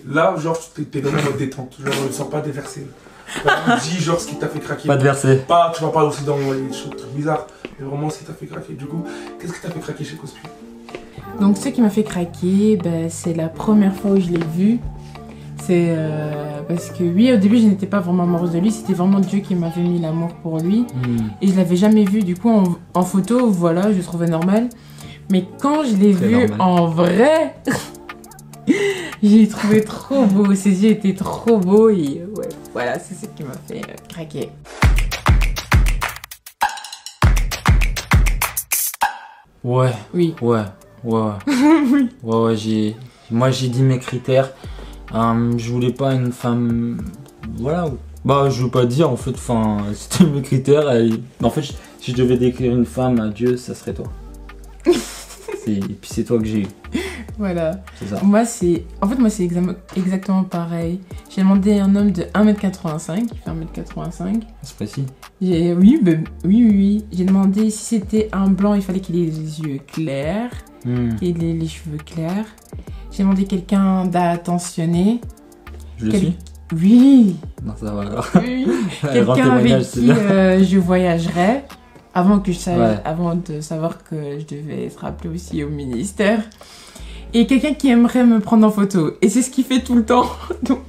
Là, genre, t'es vraiment en mode détente. Genre, ne sens pas déversé. Dis genre ce qui t'a fait craquer. Pas de verser. Pas, tu vas pas aussi dans les trucs bizarres. Mais vraiment ce qui t'a fait craquer. Du coup, qu'est-ce qui t'a fait craquer chez Cospi? Donc ce qui m'a fait craquer, ben, c'est la première fois où je l'ai vu. C'est parce que oui, au début je n'étais pas vraiment amoureuse de lui, c'était vraiment Dieu qui m'avait mis l'amour pour lui. Et je l'avais jamais vu, du coup en photo, voilà, je le trouvais normal. Mais quand je l'ai vu normal. En vrai, j'ai trouvé trop beau, ses yeux étaient trop beaux et ouais, voilà, c'est ce qui m'a fait craquer. Ouais. Oui. Ouais. Oui. Ouais, moi j'ai dit mes critères. Je voulais pas une femme. Voilà. Bah, je veux pas dire en fait, enfin, c'était mes critères. En fait, si je devais décrire une femme à Dieu, ça serait toi. Et puis c'est toi que j'ai eu. Voilà. C'est ça. Moi, c'est exactement pareil. J'ai demandé un homme de 1m85, qui fait 1m85. C'est précis. Oui. J'ai demandé si c'était un blanc, il fallait qu'il ait les yeux clairs, qu'il ait les cheveux clairs. J'ai demandé quelqu'un d'attentionné. Je suis. Oui. Non, ça va alors. Oui. Quelqu'un avec qui je voyagerais. Avant de savoir que je devais être appelée aussi au ministère. Et quelqu'un qui aimerait me prendre en photo. Et c'est ce qu'il fait tout le temps. Donc,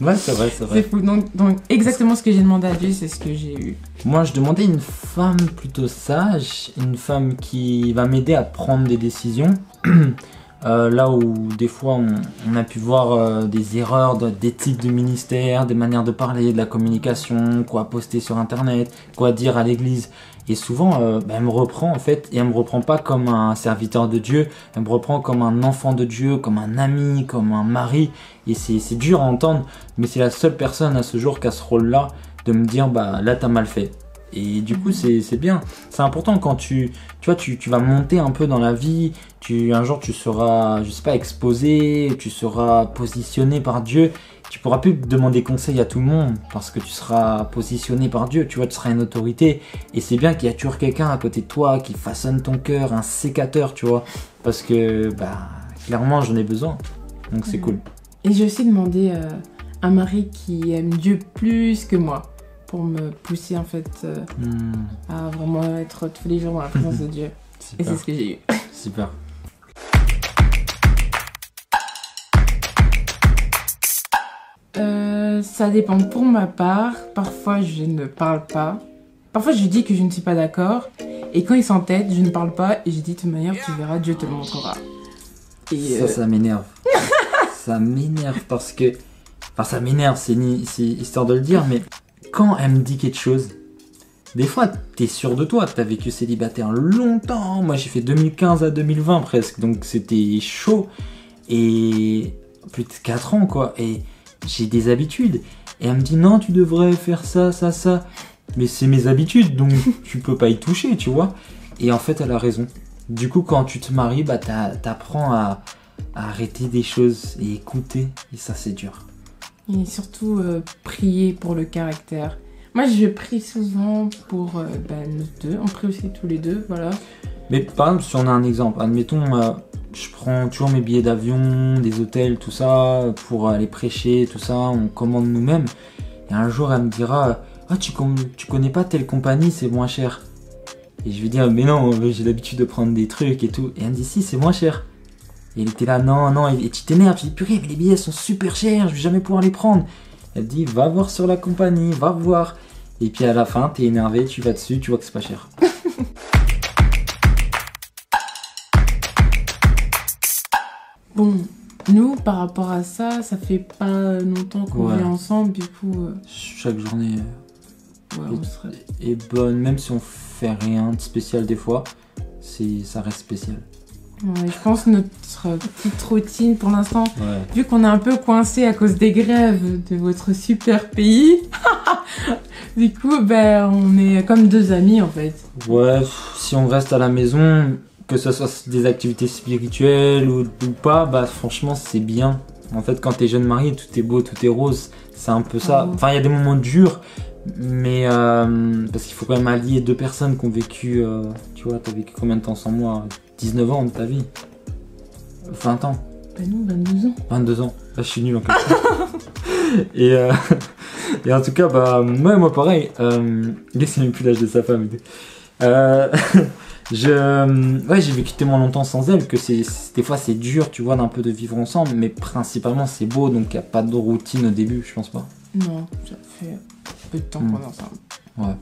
ouais, c'est vrai. C'est fou. Donc exactement ce que j'ai demandé à Dieu, c'est ce que j'ai eu. Moi, je demandais une femme plutôt sage. Une femme qui va m'aider à prendre des décisions. Là où des fois on a pu voir des erreurs d'éthique du ministère, des manières de parler, de la communication, quoi poster sur internet, quoi dire à l'église. Et souvent elle me reprend en fait, et elle me reprend pas comme un serviteur de Dieu, elle me reprend comme un enfant de Dieu, comme un ami, comme un mari. Et c'est dur à entendre, mais c'est la seule personne à ce jour qui a ce rôle là de me dire bah là t'as mal fait. Et du coup c'est bien, c'est important quand tu vas monter un peu dans la vie, un jour tu seras, je sais pas, exposé, tu seras positionné par Dieu, tu pourras plus demander conseil à tout le monde parce que tu seras positionné par Dieu, tu seras une autorité, et c'est bien qu'il y a toujours quelqu'un à côté de toi qui façonne ton cœur, un sécateur, tu vois, parce que bah clairement j'en ai besoin, donc c'est cool. Et j'ai aussi demandé un mari qui aime Dieu plus que moi, pour me pousser en fait à vraiment être tous les jours dans la présence de Dieu. Super. Et c'est ce que j'ai eu. Super. Ça dépend pour ma part. Parfois je ne parle pas. Parfois je dis que je ne suis pas d'accord. Et quand il s'entête, je ne parle pas. Et je dis de toute manière, tu verras, Dieu te le montrera. Et ça m'énerve. Ça m'énerve parce que... Enfin ça m'énerve, c'est histoire de le dire, mais... Quand elle me dit quelque chose, des fois t'es sûr de toi, t'as vécu célibataire longtemps, moi j'ai fait 2015 à 2020 presque, donc c'était chaud, et plus de 4 ans quoi, et j'ai des habitudes, et elle me dit non tu devrais faire ça, mais c'est mes habitudes, donc tu peux pas y toucher, tu vois, et en fait elle a raison. Du coup quand tu te maries, bah t'apprends à arrêter des choses et écouter, et ça c'est dur. Et surtout prier pour le caractère. Moi je prie souvent pour nous deux, on prie aussi tous les deux, voilà. Mais par exemple si on a un exemple, admettons je prends toujours mes billets d'avion, des hôtels, tout ça, pour aller prêcher, tout ça, on commande nous-mêmes. Et un jour elle me dira ah tu connais pas telle compagnie, c'est moins cher. Et je vais dire mais non, j'ai l'habitude de prendre des trucs et tout. Et elle me dit si c'est moins cher. Et il était là, non, et tu t'énerves, tu dis purée, mais les billets sont super chers, je vais jamais pouvoir les prendre. Elle dit, va voir sur la compagnie, va voir. Et puis à la fin, t'es énervé, tu vas dessus, tu vois que c'est pas cher. Bon, nous, par rapport à ça, ça fait pas longtemps qu'on vit ensemble, du coup... Chaque journée est bonne, même si on fait rien de spécial des fois, ça reste spécial. Ouais, je pense notre petite routine pour l'instant, vu qu'on est un peu coincé à cause des grèves de votre super pays, du coup, on est comme deux amis en fait. Ouais, si on reste à la maison, que ce soit des activités spirituelles ou pas, franchement c'est bien. En fait, quand t'es jeune marié, tout est beau, tout est rose, c'est un peu ça. Enfin, il y a des moments durs, mais parce qu'il faut quand même allier deux personnes qui ont vécu, tu vois, t'as vécu combien de temps sans moi? 19 ans de ta vie, 20 ans. Non, 22 ans. 22 ans. je suis nul en calcul. et, et en tout cas, bah, moi pareil, il sait même plus l'âge de sa femme. J'ai vécu tellement longtemps sans elle que des fois c'est dur, tu vois, d'un peu de vivre ensemble, mais principalement c'est beau, donc il n'y a pas de routine au début, je pense pas. Non, ça fait peu de temps qu'on est ensemble. Ouais.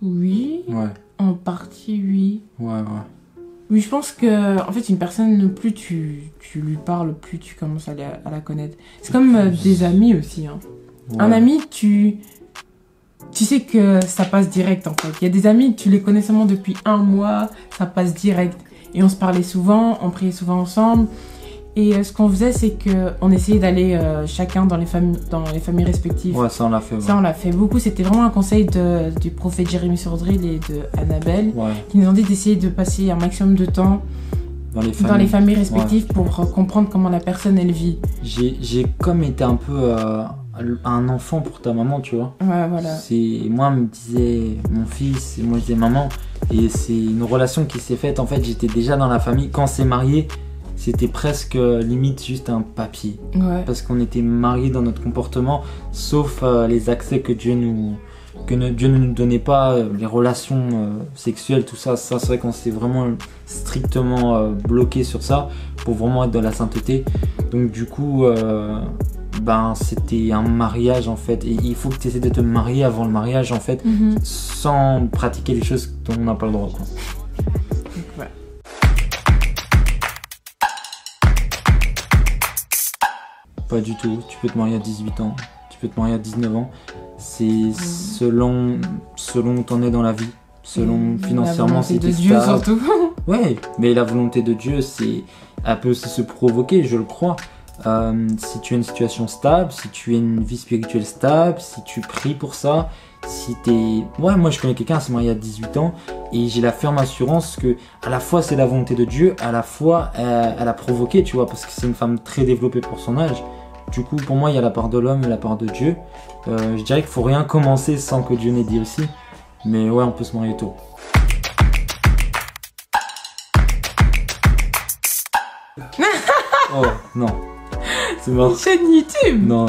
Oui, Ouais. en partie oui. Ouais. Oui, je pense que en fait une personne, plus tu lui parles, plus tu commences à la connaître. C'est comme des amis aussi. Hein. Ouais. Un ami, tu sais que ça passe direct en fait. Il y a des amis, tu les connais seulement depuis 1 mois, ça passe direct. Et on se parlait souvent, on priait souvent ensemble. Et ce qu'on faisait, c'est qu'on essayait d'aller chacun dans les familles respectives. Ouais, ça on l'a fait. Ouais. Ça, on l'a fait beaucoup. C'était vraiment un conseil du prophète Jérémie Sordrill et de Annabelle, Ouais. qui nous ont dit d'essayer de passer un maximum de temps dans les familles respectives, ouais, pour comprendre comment la personne, elle vit. J'ai comme été un peu un enfant pour ta maman, tu vois. Ouais, voilà. Moi, me disait mon fils, et moi je disais maman. Et c'est une relation qui s'est faite. En fait, j'étais déjà dans la famille. Quand on s'est mariés, c'était presque limite juste un papier. Ouais. Parce qu'on était mariés dans notre comportement, sauf les accès que Dieu ne nous donnait pas, les relations sexuelles, tout ça. Ça, c'est vrai qu'on s'est vraiment strictement bloqué sur ça pour vraiment être dans la sainteté. Donc du coup, c'était un mariage en fait. Et il faut que tu essaies de te marier avant le mariage en fait, sans pratiquer les choses dont on n'a pas le droit, quoi. Donc, ouais. Pas du tout, tu peux te marier à 18 ans, tu peux te marier à 19 ans, c'est selon où t'en es dans la vie, selon financièrement si t'es Dieu stable. surtout. Ouais, mais la volonté de Dieu, elle peut aussi se provoquer, je le crois. Si tu as une situation stable, si tu as une vie spirituelle stable, si tu pries pour ça, si t'es... Ouais, moi je connais quelqu'un qui s'est marié à 18 ans et j'ai la ferme assurance que à la fois c'est la volonté de Dieu, à la fois elle a provoqué, tu vois, parce que c'est une femme très développée pour son âge. Du coup, pour moi, il y a la part de l'homme et la part de Dieu. Je dirais qu'il faut rien commencer sans que Dieu n'ait dit aussi. Mais ouais, on peut se marier tôt. Oh, non. C'est mort. Une chaîne YouTube. Non.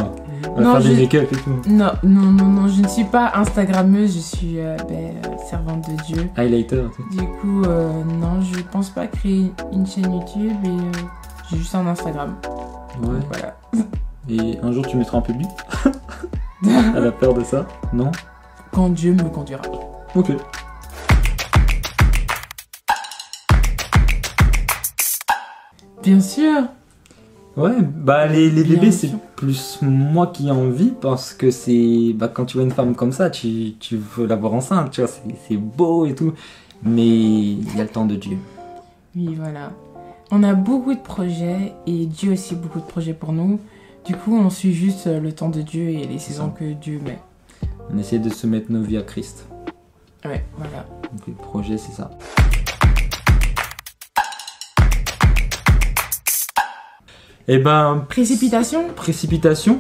On va faire des make-up et tout. Non, je ne suis pas Instagrammeuse, je suis servante de Dieu. Highlighter. Du coup, non, je pense pas créer une chaîne YouTube et j'ai juste un Instagram. Ouais. Donc, voilà. Et un jour, tu mettras un public. À la peur de ça. Non. Quand Dieu me conduira. Ok. Bien sûr. Ouais, les bébés, Bien c'est sûr. plus moi qui ai envie parce que c'est... quand tu vois une femme comme ça, tu veux la voir enceinte, tu vois, c'est beau et tout. Mais il y a le temps de Dieu. Oui, voilà. On a beaucoup de projets et Dieu aussi beaucoup de projets pour nous. Du coup, on suit juste le temps de Dieu et les saisons que Dieu met. On essaie de se mettre nos vies à Christ. Ouais, voilà. Donc le projet, c'est ça. Eh ben... Précipitation? Précipitation?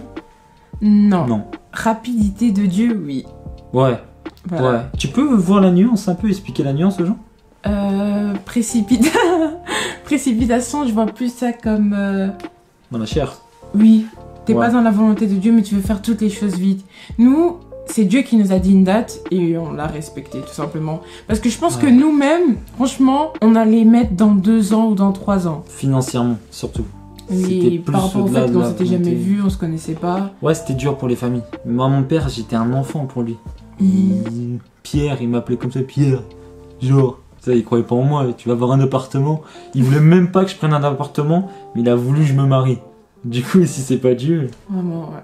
Non. Non. Rapidité de Dieu, oui. Ouais. Voilà. Ouais. Tu peux voir la nuance un peu, expliquer la nuance aux gens? Précipitation, je vois plus ça comme... Dans la chair. Oui, t'es Ouais. pas dans la volonté de Dieu, mais tu veux faire toutes les choses vite. Nous, c'est Dieu qui nous a dit une date et on l'a respectée, tout simplement. Parce que je pense que nous-mêmes, franchement, on allait mettre dans 2 ans ou dans 3 ans. Financièrement, surtout. Oui, C'était plus par rapport au au-delà fait de qu'on la s'était jamais volonté. vu, on se connaissait pas. Ouais, c'était dur pour les familles. Moi, mon père, j'étais un enfant pour lui. Pierre, il m'appelait comme ça, Pierre. Genre, ça, il croyait pas en moi. Tu vas avoir un appartement. Il voulait même pas que je prenne un appartement, mais il a voulu que je me marie. Du coup, si c'est pas Dieu. Vraiment, ouais.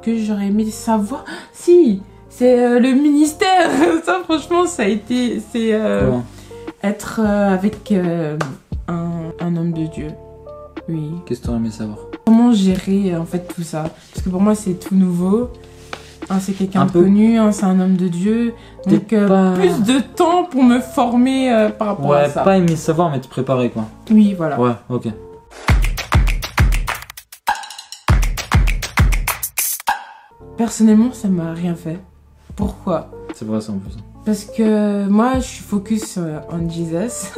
Que j'aurais aimé savoir. Si, c'est le ministère. Ça, franchement, ça a été. C'est Ouais. être avec un homme de Dieu. Oui. Qu'est-ce que t'aurais aimé savoir? Comment gérer en fait tout ça? Parce que pour moi, c'est tout nouveau. Un, c'est quelqu'un Un de peu. connu, un, c'est un homme de Dieu. Donc, T'es pas- plus de temps pour me former par rapport à Ouais, ça. pas aimer savoir, mais te préparer, quoi. Oui, voilà. Ouais, ok. Personnellement, ça m'a rien fait. Pourquoi? C'est vrai, ça en plus. Parce que moi, je suis focus on Jesus.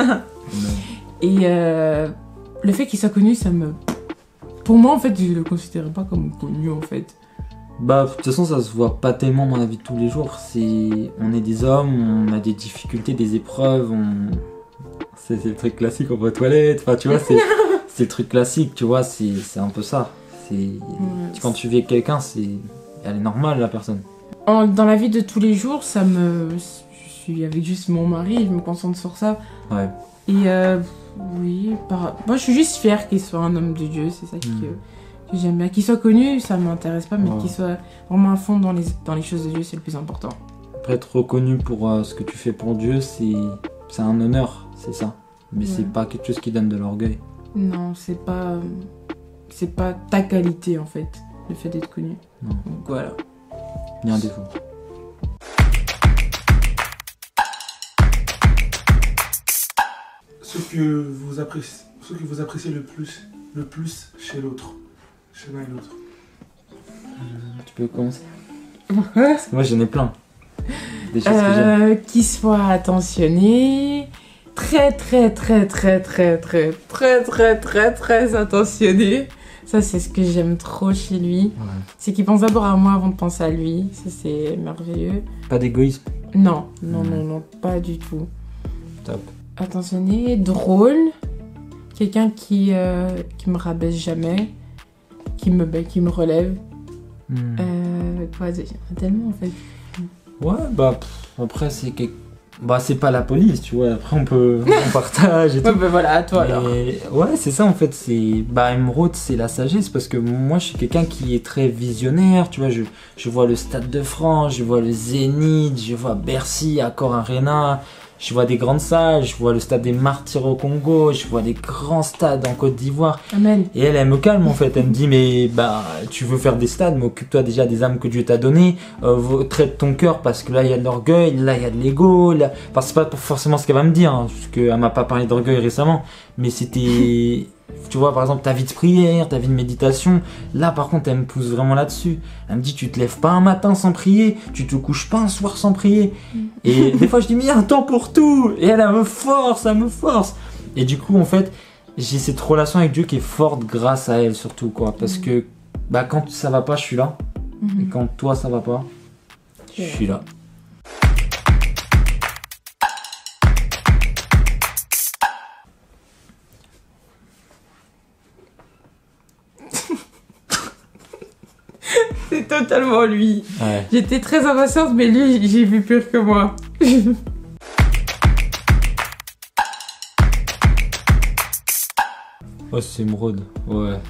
Et le fait qu'il soit connu, ça me... Pour moi, en fait, je le considère pas comme connu, en fait. Bah, de toute façon, ça se voit pas tellement dans la vie de tous les jours. On est des hommes, on a des difficultés, des épreuves, c'est le truc classique, on va aux toilettes. Enfin, tu vois, c'est le truc classique, tu vois, c'est un peu ça. Quand tu vis avec quelqu'un, elle est normale, la personne. Dans la vie de tous les jours, je suis avec juste mon mari, je me concentre sur ça. Ouais. Et oui, moi je suis juste fière qu'il soit un homme de Dieu, c'est ça que j'aime bien. Qu'il soit connu, ça m'intéresse pas, mais qu'il soit vraiment à fond dans les choses de Dieu, c'est le plus important. Après, être reconnu pour ce que tu fais pour Dieu, c'est un honneur, c'est ça. Mais c'est pas quelque chose qui donne de l'orgueil. Non, c'est pas ta qualité en fait, le fait d'être connu. Non. Donc voilà. Il y a un défaut. Ce que vous appréciez le plus chez l'autre, chez l'un et l'autre. Tu peux commencer? Parce que moi j'en ai plein. Des choses que j'aime. Qu'il soit attentionné, très attentionné. Ça c'est ce que j'aime trop chez lui. Ouais. C'est qu'il pense d'abord à moi avant de penser à lui. Ça c'est merveilleux. Pas d'égoïsme. Non, pas du tout. Top. Attentionné, drôle, quelqu'un qui me rabaisse jamais, qui me relève. Quoi dire, tellement en fait. Ouais, bah après c'est pas la police, tu vois. Après on partage et tout. Ouais, bah voilà, à toi alors. Ouais, c'est ça en fait. Emeraude, c'est la sagesse parce que moi je suis quelqu'un qui est très visionnaire, tu vois. Je vois le Stade de France, je vois le Zénith, je vois Bercy, Accor Arena. Je vois des grandes salles, je vois le stade des Martyrs au Congo, je vois des grands stades en Côte d'Ivoire. Amen. Et elle me calme en fait. Elle me dit mais tu veux faire des stades, mais occupe-toi déjà des âmes que Dieu t'a données. Traite ton cœur parce que là il y a de l'orgueil, là il y a de l'ego. Là... Enfin, c'est pas forcément ce qu'elle va me dire, hein, parce qu'elle m'a pas parlé d'orgueil récemment. Mais c'était, tu vois, par exemple ta vie de prière, ta vie de méditation. Là par contre elle me pousse vraiment là-dessus. Elle me dit tu te lèves pas un matin sans prier, tu te couches pas un soir sans prier. Et des fois je dis mais il y a un temps pour tout. Et elle me force, elle me force. Et du coup en fait j'ai cette relation avec Dieu qui est forte grâce à elle surtout quoi. Parce que quand ça va pas je suis là. Et quand toi ça va pas, je suis là. C'est totalement lui. Ouais. J'étais très impatiente, mais lui, j'ai vu pire que moi. Oh, c'est Emeraude. Ouais,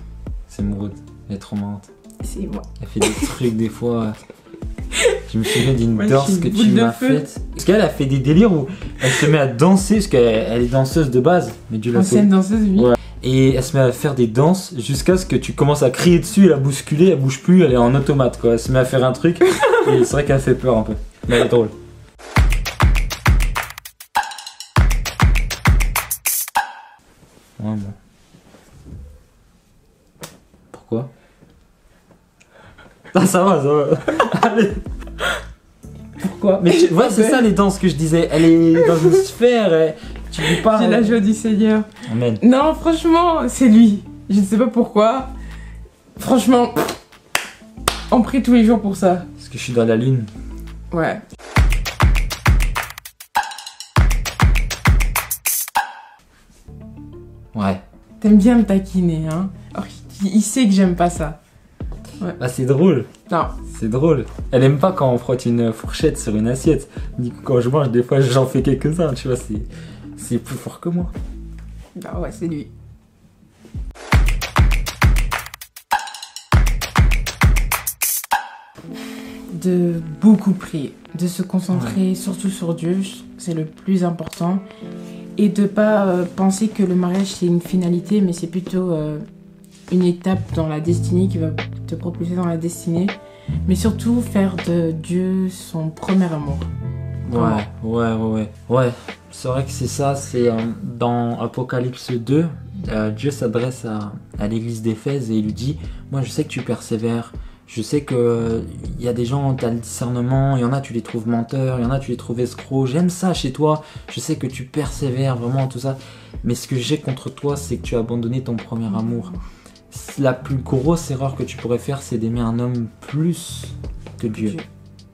c'est Emeraude. Elle est trop marrante. C'est moi. Elle fait des trucs des fois. Je me souviens d'une danse que tu m'as faite. Parce qu'elle a fait des délires où elle se met à danser, parce qu'elle est danseuse de base. Mais Dieu l'a fait. Ancienne danseuse, oui. Ouais. Et elle se met à faire des danses jusqu'à ce que tu commences à crier dessus, la bousculer, elle bouge plus, elle est en automate quoi. Elle se met à faire un truc et c'est vrai qu'elle fait peur un peu. Mais elle est drôle. Ouais, bon. Pourquoi? Ah, ça va. Allez. Pourquoi? Mais ouais, c'est ça les danses que je disais. Elle est dans une sphère. Tu lui parles. J'ai la joie du Seigneur. Amen. Non, franchement, c'est lui. Je ne sais pas pourquoi. Franchement, on prie tous les jours pour ça. Parce que je suis dans la lune. Ouais. Ouais. T'aimes bien me taquiner, hein. Alors, il sait que j'aime pas ça. Ouais. Ah, c'est drôle. Non. C'est drôle. Elle aime pas quand on frotte une fourchette sur une assiette. Du coup, quand je mange, des fois, j'en fais quelques-uns, tu vois, c'est plus fort que moi. Bah ouais, c'est lui. De beaucoup prier, de se concentrer surtout sur Dieu, c'est le plus important. Et de pas penser que le mariage c'est une finalité, mais c'est plutôt une étape dans la destinée qui va te propulser dans la destinée. Mais surtout faire de Dieu son premier amour. Ouais. C'est vrai que c'est ça, c'est dans Apocalypse 2, Dieu s'adresse à l'église d'Éphèse et il lui dit « Moi je sais que tu persévères, Je sais que il y a des gens, tu as le discernement, il y en a tu les trouves menteurs, il y en a tu les trouves escrocs. J'aime ça chez toi, je sais que tu persévères vraiment tout ça. Mais ce que j'ai contre toi, c'est que tu as abandonné ton premier amour. La plus grosse erreur que tu pourrais faire, c'est d'aimer un homme plus que Dieu.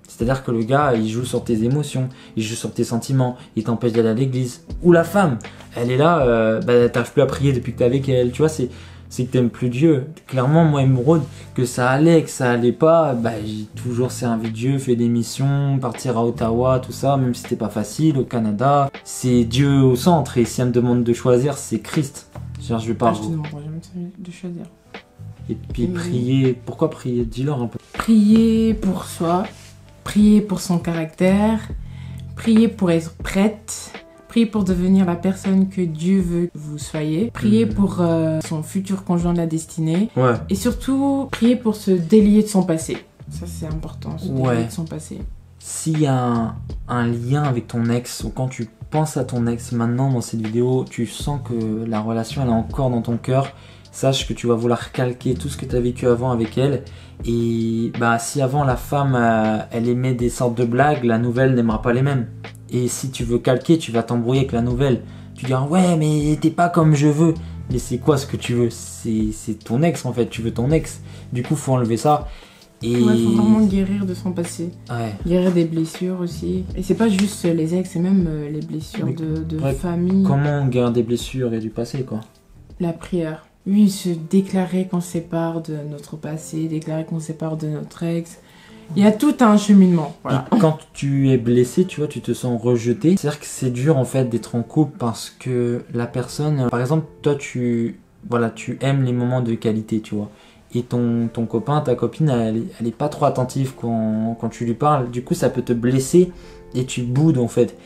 C'est-à-dire que le gars, il joue sur tes émotions, il joue sur tes sentiments, il t'empêche d'aller à l'église. Ou la femme, elle est là, t'arrives plus à prier depuis que t'es avec elle, tu vois, c'est que t'aimes plus Dieu. Clairement, moi, Emeraude, que ça allait pas, j'ai toujours servi Dieu, fait des missions, partir à Ottawa, tout ça, même si c'était pas facile, au Canada. C'est Dieu au centre, et si elle me demande de choisir, c'est Christ. Je vais pas... Je te demanderai jamais de choisir. Et puis prier, pourquoi prier? Dis-leur un peu. Prier pour soi. Prier pour son caractère, prier pour être prête, prier pour devenir la personne que Dieu veut que vous soyez, prier pour son futur conjoint de la destinée, et surtout prier pour se délier de son passé. Ça c'est important, se délier de son passé. S'il y a un lien avec ton ex, ou quand tu penses à ton ex maintenant dans cette vidéo, tu sens que la relation elle est encore dans ton cœur, sache que tu vas vouloir calquer tout ce que tu as vécu avant avec elle. Et si avant la femme elle aimait des sortes de blagues, la nouvelle n'aimera pas les mêmes. Et si tu veux calquer, tu vas t'embrouiller avec la nouvelle. Tu diras ouais mais t'es pas comme je veux. Mais c'est quoi ce que tu veux? C'est ton ex en fait, tu veux ton ex. Du coup faut enlever ça. Et faut vraiment guérir de son passé. Guérir des blessures aussi. Et c'est pas juste les ex, c'est même les blessures de famille. Comment guérir des blessures et du passé quoi? La prière. Oui, se déclarer qu'on se sépare de notre passé, déclarer qu'on se sépare de notre ex. Il y a tout un cheminement. Voilà. Et quand tu es blessé, tu vois, tu te sens rejeté. C'est-à-dire que c'est dur en fait d'être en couple parce que la personne, par exemple, toi tu aimes les moments de qualité, tu vois. Et ton copain, ta copine, elle est pas trop attentive quand tu lui parles. Du coup, ça peut te blesser et tu boudes en fait.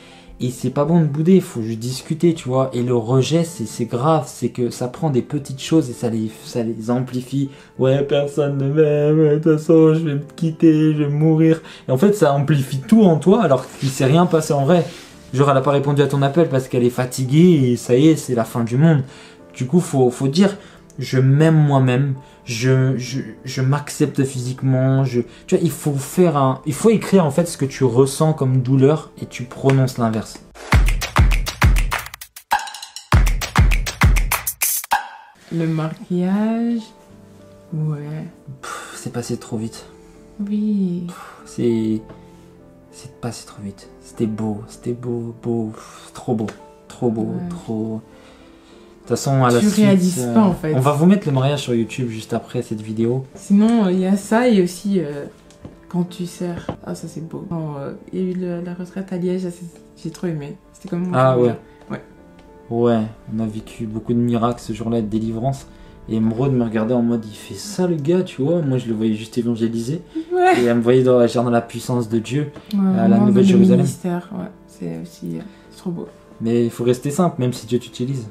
Et c'est pas bon de bouder, il faut juste discuter, tu vois. Et le rejet, c'est grave, c'est que ça prend des petites choses et ça les amplifie. Ouais, personne ne m'aime, de toute façon, je vais me quitter, je vais mourir. Et en fait, ça amplifie tout en toi alors qu'il s'est rien passé en vrai. Genre, elle a pas répondu à ton appel parce qu'elle est fatiguée et ça y est, c'est la fin du monde. Du coup, faut dire, je m'aime moi-même, je m'accepte physiquement, tu vois, il faut écrire en fait ce que tu ressens comme douleur et tu prononces l'inverse. Le mariage, ouais. C'est passé trop vite. Oui. C'est passé trop vite. C'était beau, trop beau, trop... De toute façon, à la suite, réalises pas en fait. On va vous mettre le mariage sur YouTube juste après cette vidéo. Sinon, il y a ça et aussi quand tu sers. Ah, ça c'est beau. Il y a eu la retraite à Liège, j'ai trop aimé. C'était comme ah ouais. Ouais, on a vécu beaucoup de miracles ce jour-là, de délivrance. Et Emeraude me regardait en mode, il fait ça le gars, tu vois. Moi je le voyais juste évangéliser. Ouais. Et elle me voyait dans la puissance de Dieu, à la Nouvelle Jérusalem. Ouais, c'est aussi trop beau. Mais il faut rester simple, même si Dieu t'utilise.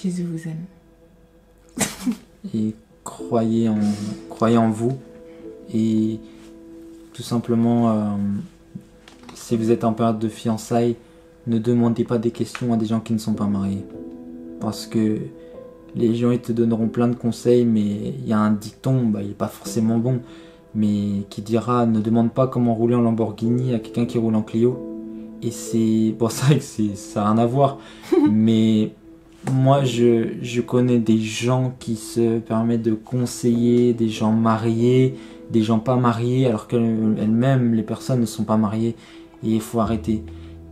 Jésus vous aime. Et croyez en vous. Et tout simplement, si vous êtes en période de fiançailles, ne demandez pas des questions à des gens qui ne sont pas mariés. Parce que les gens ils te donneront plein de conseils, mais il y a un dicton, il n'est pas forcément bon, mais qui dira ne demande pas comment rouler en Lamborghini à quelqu'un qui roule en Clio. Et c'est pour ça que ça n'a rien à voir. Mais moi, je connais des gens qui se permettent de conseiller des gens mariés, des gens pas mariés, alors qu'elles-mêmes, les personnes ne sont pas mariées. Et il faut arrêter.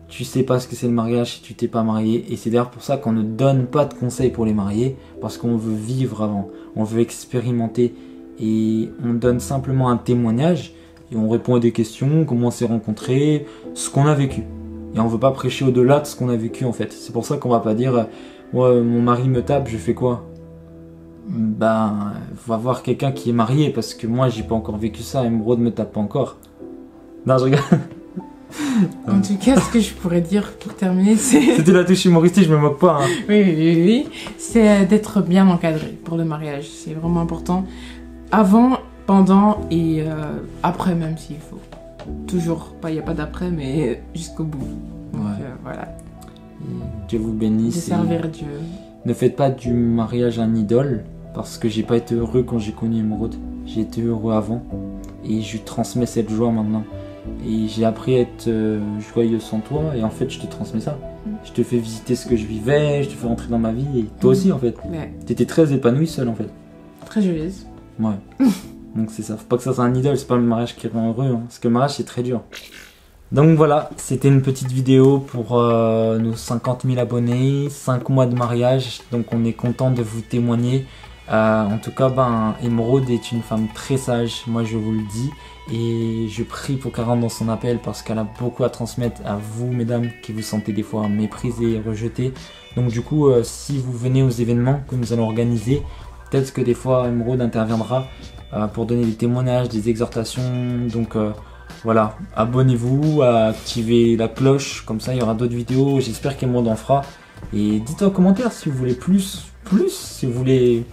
Tu sais pas ce que c'est le mariage si tu t'es pas marié. Et c'est d'ailleurs pour ça qu'on ne donne pas de conseils pour les mariés, parce qu'on veut vivre avant, on veut expérimenter. Et on donne simplement un témoignage, et on répond à des questions, comment on s'est rencontrés, ce qu'on a vécu. Et on veut pas prêcher au-delà de ce qu'on a vécu en fait. C'est pour ça qu'on va pas dire ouais, mon mari me tape, je fais quoi? Va voir quelqu'un qui est marié, parce que moi j'ai pas encore vécu ça, Emeraude me tape pas encore. Non, je regarde. En tout cas, ce que je pourrais dire pour terminer, c'est... C'était la touche humoristique, je me moque pas. Hein. Oui. C'est d'être bien encadré pour le mariage. C'est vraiment important. Avant, pendant et après même s'il faut. Toujours. Il n'y a pas d'après, mais jusqu'au bout. Donc, voilà. Et Dieu vous De bénisse. et servir Dieu. Ne faites pas du mariage un idole, parce que j'ai pas été heureux quand j'ai connu Émeraude. J'ai été heureux avant, et je lui transmets cette joie maintenant. Et j'ai appris à être joyeux sans toi, et en fait je te transmets ça. Je te fais visiter ce que je vivais, je te fais rentrer dans ma vie, et toi aussi en fait. Ouais. T'étais très épanouie seule en fait. Très joyeuse. Ouais. Donc c'est ça. Faut pas que ça soit un idole, c'est pas le mariage qui rend heureux, hein, parce que le mariage c'est très dur. Donc voilà, c'était une petite vidéo pour nos 50 000 abonnés, 5 mois de mariage, donc on est content de vous témoigner. En tout cas, Émeraude est une femme très sage, moi je vous le dis, et je prie pour qu'elle rentre dans son appel parce qu'elle a beaucoup à transmettre à vous, mesdames, qui vous sentez des fois méprisées et rejetées. Donc du coup, si vous venez aux événements que nous allons organiser, peut-être que des fois Émeraude interviendra pour donner des témoignages, des exhortations, donc voilà, abonnez-vous, activez la cloche, comme ça il y aura d'autres vidéos, j'espère qu'Émeraude en fera. Et dites en commentaire si vous voulez plus, si vous voulez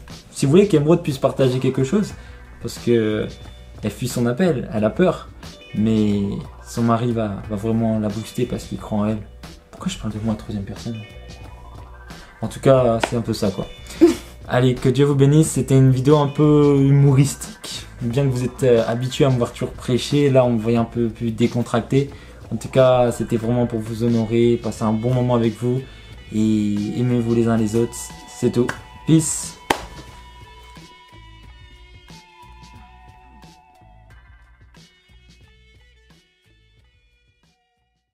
qu'Émeraude puisse partager quelque chose, parce que elle fuit son appel, elle a peur, mais son mari va vraiment la booster parce qu'il croit en elle. Pourquoi je parle de moi à troisième personne? En tout cas, c'est un peu ça quoi. Allez, que Dieu vous bénisse, c'était une vidéo un peu humoristique. Bien que vous êtes habitués à me voir toujours prêcher, là on me voyait un peu plus décontracté. En tout cas, c'était vraiment pour vous honorer, passer un bon moment avec vous et aimez-vous les uns les autres. C'est tout. Peace.